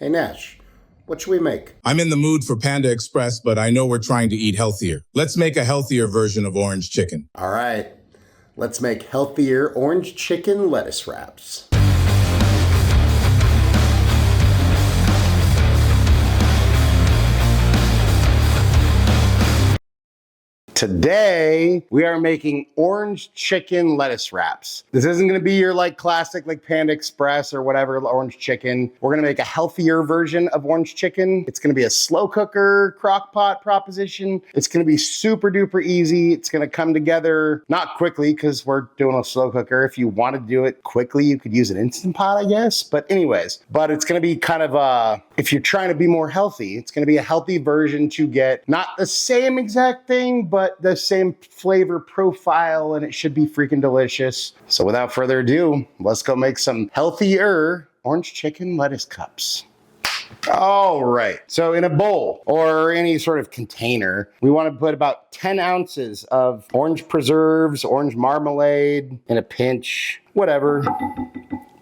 Hey Nash, what should we make? I'm in the mood for Panda Express, but I know we're trying to eat healthier. Let's make a healthier version of orange chicken. All right, let's make healthier orange chicken lettuce wraps. Today, we are making orange chicken lettuce wraps. This isn't gonna be your classic Panda Express or whatever orange chicken. We're gonna make a healthier version of orange chicken. It's gonna be a slow cooker, crock pot proposition. It's gonna be super duper easy. It's gonna come together, not quickly because we're doing a slow cooker. If you want to do it quickly, you could use an Instant Pot, I guess. But anyways, it's gonna be kind of if you're trying to be more healthy, it's gonna be a healthy version to get not the same exact thing, but the same flavor profile, and it should be freaking delicious. So without further ado, let's go make some healthier orange chicken lettuce cups. All right, so in a bowl or any sort of container, we want to put about 10 ounces of orange preserves, orange marmalade, in a pinch, whatever.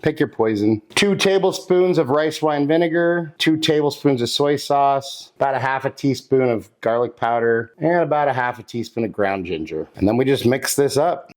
Pick your poison. 2 tablespoons of rice wine vinegar, 2 tablespoons of soy sauce, about a half a teaspoon of garlic powder, and about a half a teaspoon of ground ginger. And then we just mix this up.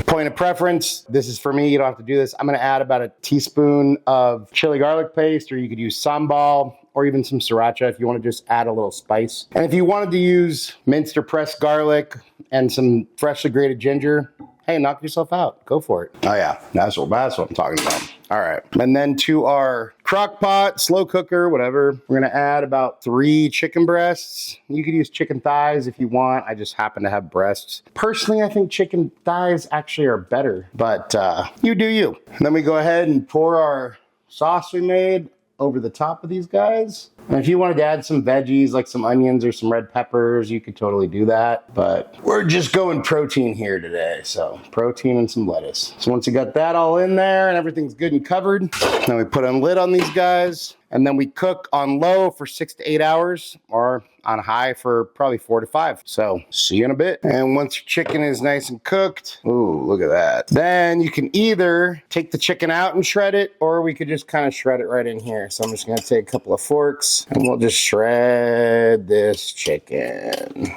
Point of preference, this is for me, you don't have to do this. I'm gonna add about a teaspoon of chili garlic paste, or you could use sambal, or even some sriracha if you want to just add a little spice. And if you wanted to use minced or pressed garlic and some freshly grated ginger, hey, knock yourself out. Go for it. Oh yeah, that's what I'm talking about. All right, and then to our crock pot, slow cooker, whatever, we're gonna add about 3 chicken breasts. You could use chicken thighs if you want. I just happen to have breasts. Personally, I think chicken thighs actually are better, but you do you. And then we go ahead and pour our sauce we made over the top of these guys. And if you wanted to add some veggies like some onions or some red peppers, you could totally do that. But we're just going protein here today. So protein and some lettuce. So once you got that all in there and everything's good and covered, then we put a lid on these guys. And then we cook on low for 6 to 8 hours, or on high for probably 4 to 5. So see you in a bit. And once your chicken is nice and cooked, ooh, look at that. Then you can either take the chicken out and shred it, or we could just kind of shred it right in here. So I'm just gonna take a couple of forks and we'll just shred this chicken.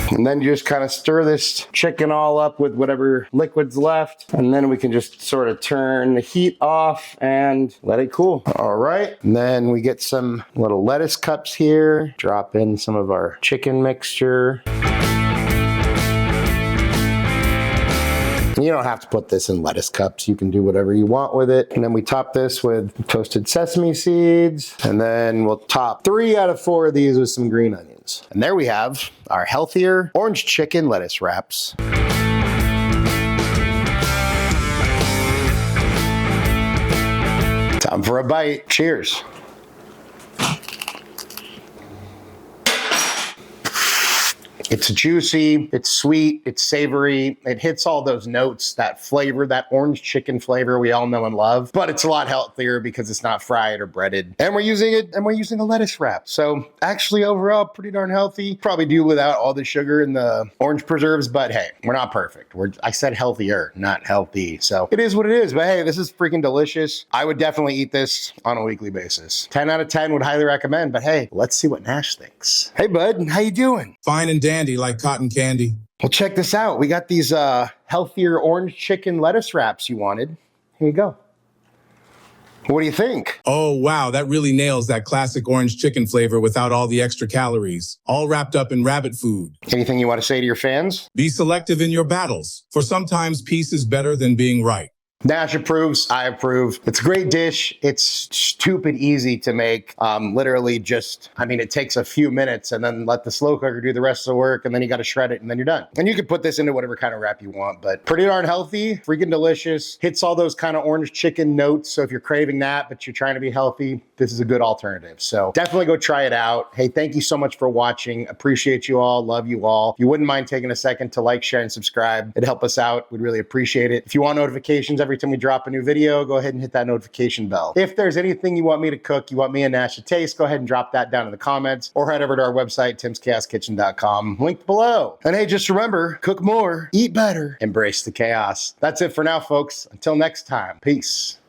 And then you just kind of stir this chicken all up with whatever liquid's left. And then we can just sort of turn the heat off and let it cool. All right. And then we get some little lettuce cups here. Drop in some of our chicken mixture. You don't have to put this in lettuce cups. You can do whatever you want with it. And then we top this with toasted sesame seeds. And then we'll top 3 out of 4 of these with some green onions. And there we have our healthier orange chicken lettuce wraps. Time for a bite. Cheers. It's juicy, it's sweet, it's savory, it hits all those notes, that flavor, that orange chicken flavor we all know and love, but it's a lot healthier because it's not fried or breaded. And we're using a lettuce wrap. So actually overall, pretty darn healthy. Probably do without all the sugar and the orange preserves, but hey, we're not perfect. I said healthier, not healthy. So it is what it is, but hey, this is freaking delicious. I would definitely eat this on a weekly basis. 10 out of 10 would highly recommend, but hey, let's see what Nash thinks. Hey bud, how you doing? Fine and dandy like cotton candy. Well, check this out. We got these healthier orange chicken lettuce wraps you wanted. Here you go. What do you think? Oh, wow, that really nails that classic orange chicken flavor without all the extra calories, all wrapped up in rabbit food. Anything you want to say to your fans? Be selective in your battles, for sometimes peace is better than being right. Nash approves, I approve. It's a great dish. It's stupid easy to make. Literally just, it takes a few minutes and then let the slow cooker do the rest of the work, and then you got to shred it and then you're done. And you can put this into whatever kind of wrap you want, but pretty darn healthy, freaking delicious. Hits all those kind of orange chicken notes. So if you're craving that, but you're trying to be healthy, this is a good alternative. So definitely go try it out. Hey, thank you so much for watching. Appreciate you all. Love you all. If you wouldn't mind taking a second to like, share, and subscribe, it'd help us out. We'd really appreciate it. If you want notifications every every time we drop a new video, go ahead and hit that notification bell. If there's anything you want me to cook, you want me and Nash to taste, go ahead and drop that down in the comments or head over to our website, timschaoskitchen.com, linked below. And hey, just remember, cook more, eat better, embrace the chaos. That's it for now, folks. Until next time, peace.